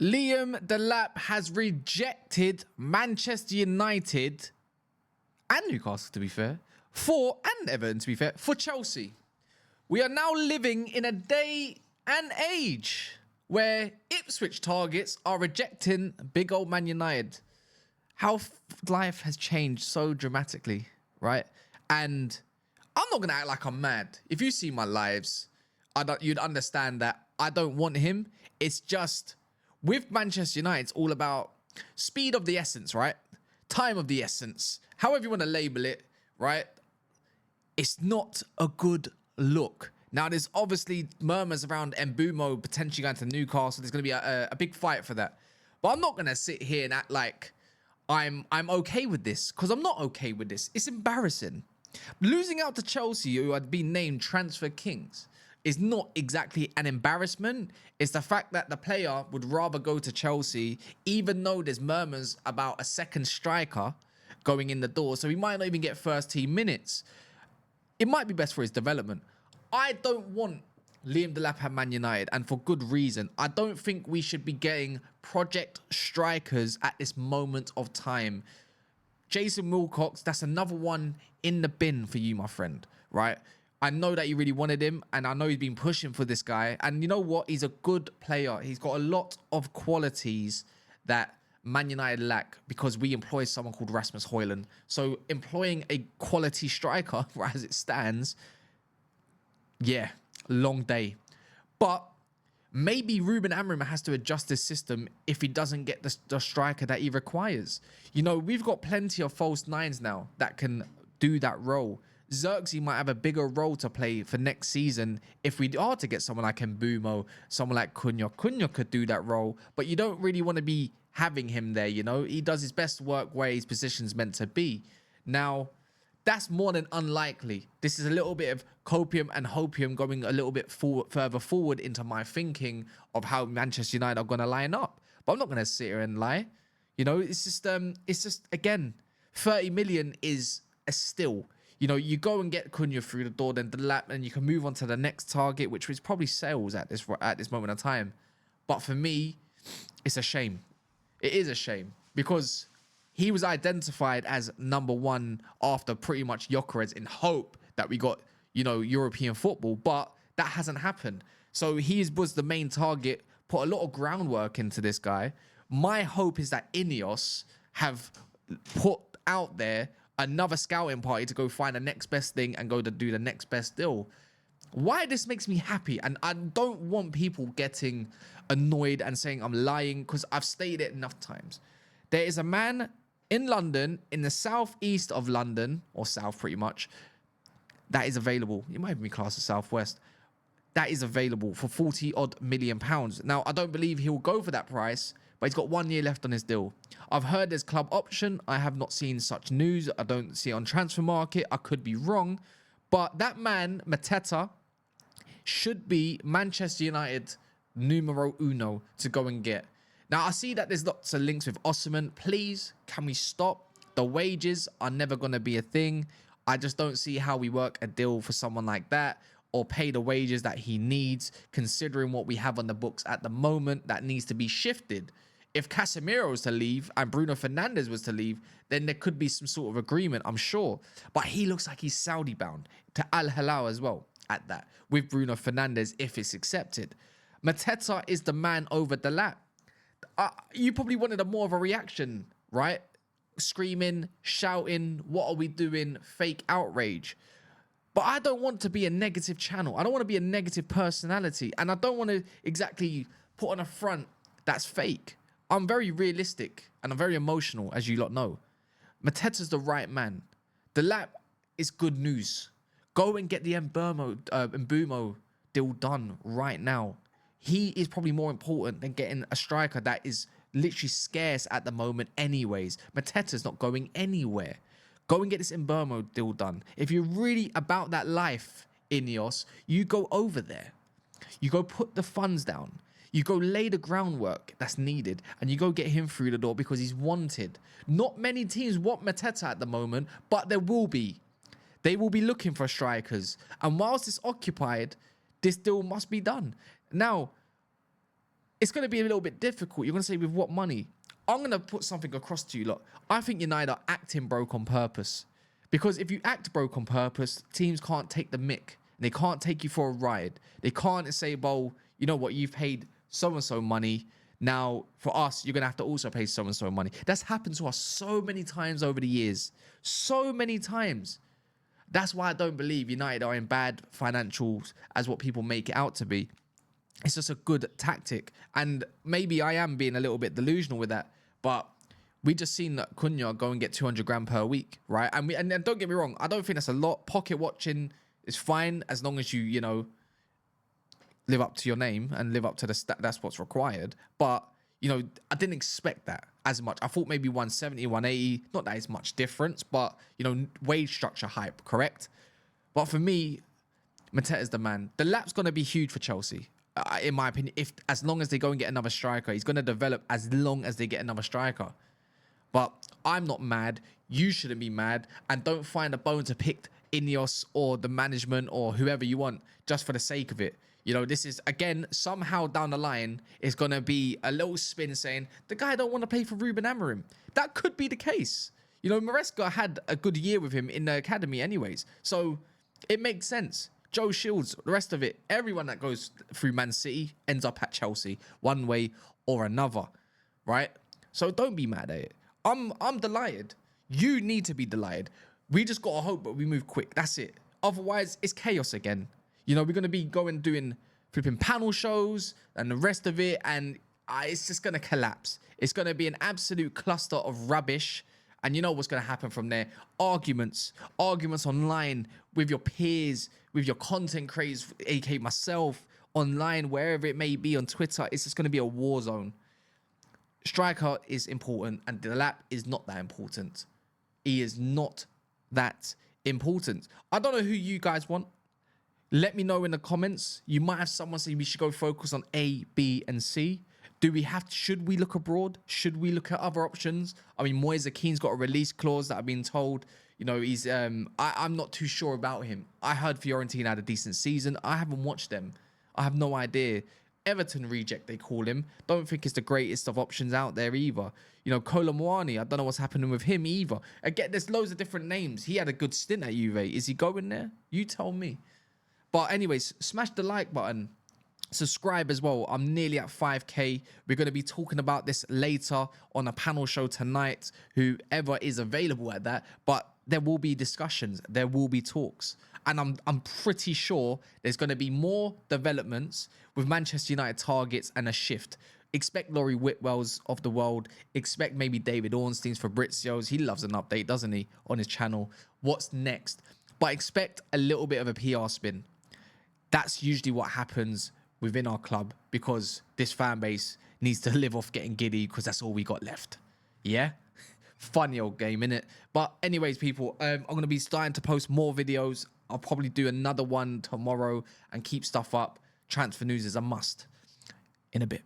Liam Delap has rejected Manchester United and Newcastle, to be fair, and Everton, to be fair, for Chelsea. We are now living in a day and age where Ipswich targets are rejecting big old Man United. How life has changed so dramatically, right? And I'm not going to act like I'm mad. If you see my lives, you'd understand that I don't want him. It's just, with Manchester United, it's all about speed of the essence, right? Time of the essence. However you want to label it, right? It's not a good look. Now, there's obviously murmurs around Mbumo potentially going to Newcastle. There's going to be a big fight for that. But I'm not going to sit here and act like I'm okay with this, because I'm not okay with this. It's embarrassing. Losing out to Chelsea, who had been named transfer kings, is not exactly an embarrassment. It's the fact that the player would rather go to Chelsea, even though there's murmurs about a second striker going in the door. So he might not even get first team minutes. It might be best for his development. I don't want Liam Delap at Man United, and for good reason. I don't think we should be getting project strikers at this moment of time. Jason Wilcox, that's another one in the bin for you, my friend, right? I know that you really wanted him, and I know he's been pushing for this guy. And you know what? He's a good player. He's got a lot of qualities that Man United lack because we employ someone called Rasmus Højlund. So employing a quality striker, as it stands, yeah, long day. But maybe Ruben Amorim has to adjust his system if he doesn't get the striker that he requires. You know, we've got plenty of false nines now that can do that role. Xerxes might have a bigger role to play for next season if we are to get someone like Mbumo, someone like Cunha. Cunha could do that role, but you don't really want to be having him there, you know? He does his best work where his position's meant to be. Now, that's more than unlikely. This is a little bit of copium and hopium going a little bit further forward into my thinking of how Manchester United are going to line up. But I'm not going to sit here and lie. You know, it's just again, 30 million is a still. You know, you go and get Cunha through the door, then Delap, and you can move on to the next target, which is probably sales at this moment of time. But for me, it's a shame. It is a shame because he was identified as number one after pretty much Gyökeres in hope that we got, you know, European football, but that hasn't happened. So he was the main target, put a lot of groundwork into this guy. My hope is that Ineos have put out there another scouting party to go find the next best thing and go to do the next best deal. Why this makes me happy, and I don't want people getting annoyed and saying I'm lying, because I've stated it enough times. There is a man in London, in the southeast of London, or south pretty much, that is available. It might even be classed as southwest. That is available for 40 odd million pounds. Now, I don't believe he'll go for that price, but he's got 1 year left on his deal. I've heard there's club option. I have not seen such news. I don't see it on transfer market. I could be wrong. But that man, Mateta, should be Manchester United numero uno to go and get. Now, I see that there's lots of links with Osimhen. Please, can we stop? The wages are never going to be a thing. I just don't see how we work a deal for someone like that or pay the wages that he needs, considering what we have on the books at the moment that needs to be shifted. If Casemiro was to leave and Bruno Fernandes was to leave, then there could be some sort of agreement, I'm sure. But he looks like he's Saudi bound to Al Hilal as well at that, with Bruno Fernandes if it's accepted. Mateta is the man over Delap. You probably wanted more of a reaction, right? Screaming, shouting, what are we doing? Fake outrage. But I don't want to be a negative channel. I don't want to be a negative personality. And I don't want to exactly put on a front that's fake. I'm very realistic and I'm very emotional, as you lot know. Mateta's the right man. Delap is good news. Go and get the Mbumo deal done right now. He is probably more important than getting a striker that is literally scarce at the moment anyways. Mateta's not going anywhere. Go and get this Mbumo deal done. If you're really about that life, Ineos, you go over there. You go put the funds down. You go lay the groundwork that's needed, and you go get him through the door because he's wanted. Not many teams want Mateta at the moment, but there will be. They will be looking for strikers. And whilst it's occupied, this deal must be done. Now, it's going to be a little bit difficult. You're going to say, with what money? I'm going to put something across to you. Look, I think United are acting broke on purpose. Because if you act broke on purpose, teams can't take the mick. They can't take you for a ride. They can't say, well, you know what, you've paid so-and-so money. Now, for us, you're going to have to also pay so-and-so money. That's happened to us so many times over the years. So many times. That's why I don't believe United are in bad financials as what people make it out to be. It's just a good tactic. And maybe I am being a little bit delusional with that. But we just seen that Cunha go and get 200 grand per week, right? And don't get me wrong, I don't think that's a lot. Pocket watching is fine as long as you know, live up to your name and live up to the that's what's required. But, you know, I didn't expect that as much. I thought maybe 170, 180, not that it's much difference, but, you know, wage structure hype, correct? But for me, Mateta's the man. Delap's going to be huge for Chelsea, in my opinion. As long as they go and get another striker, he's going to develop as long as they get another striker. But I'm not mad. You shouldn't be mad. And don't find a bone to pick Ineos or the management or whoever you want just for the sake of it. You know, this is, again, somehow down the line, is going to be a little spin saying, the guy don't want to play for Ruben Amorim. That could be the case. You know, Maresca had a good year with him in the academy anyways. So it makes sense. Joe Shields, the rest of it, everyone that goes through Man City ends up at Chelsea one way or another, right? So don't be mad at it. I'm delighted. You need to be delighted. We just got to hope that we move quick. That's it. Otherwise, it's chaos again. You know, we're going to be doing flipping panel shows and the rest of it, and it's just going to collapse. It's going to be an absolute cluster of rubbish, and you know what's going to happen from there. Arguments online with your peers, with your content creators, aka myself, online, wherever it may be, on Twitter. It's just going to be a war zone. Striker is important, and Delap is not that important. He is not that important. I don't know who you guys want. Let me know in the comments. You might have someone say we should go focus on A, B, and C. Should we look abroad? Should we look at other options? I mean, Moise Keane's got a release clause that I've been told. You know, he's I'm not too sure about him. I heard Fiorentina had a decent season. I haven't watched them. I have no idea. Everton reject, they call him. Don't think it's the greatest of options out there either. You know, Kolo Muani, I don't know what's happening with him either. Again, there's loads of different names. He had a good stint at Juve. Is he going there? You tell me. But anyways, smash the like button. Subscribe as well. I'm nearly at 5k. We're going to be talking about this later on a panel show tonight, whoever is available at that. But there will be discussions. There will be talks. And I'm pretty sure there's going to be more developments with Manchester United targets and a shift. Expect Laurie Whitwell's of the world. Expect maybe David Ornstein's, Fabrizio's. He loves an update, doesn't he, on his channel? What's next? But expect a little bit of a PR spin. That's usually what happens within our club, because this fan base needs to live off getting giddy, because that's all we got left. Yeah? Funny old game, innit? But anyways, people, I'm going to be starting to post more videos. I'll probably do another one tomorrow and keep stuff up. Transfer news is a must. In a bit.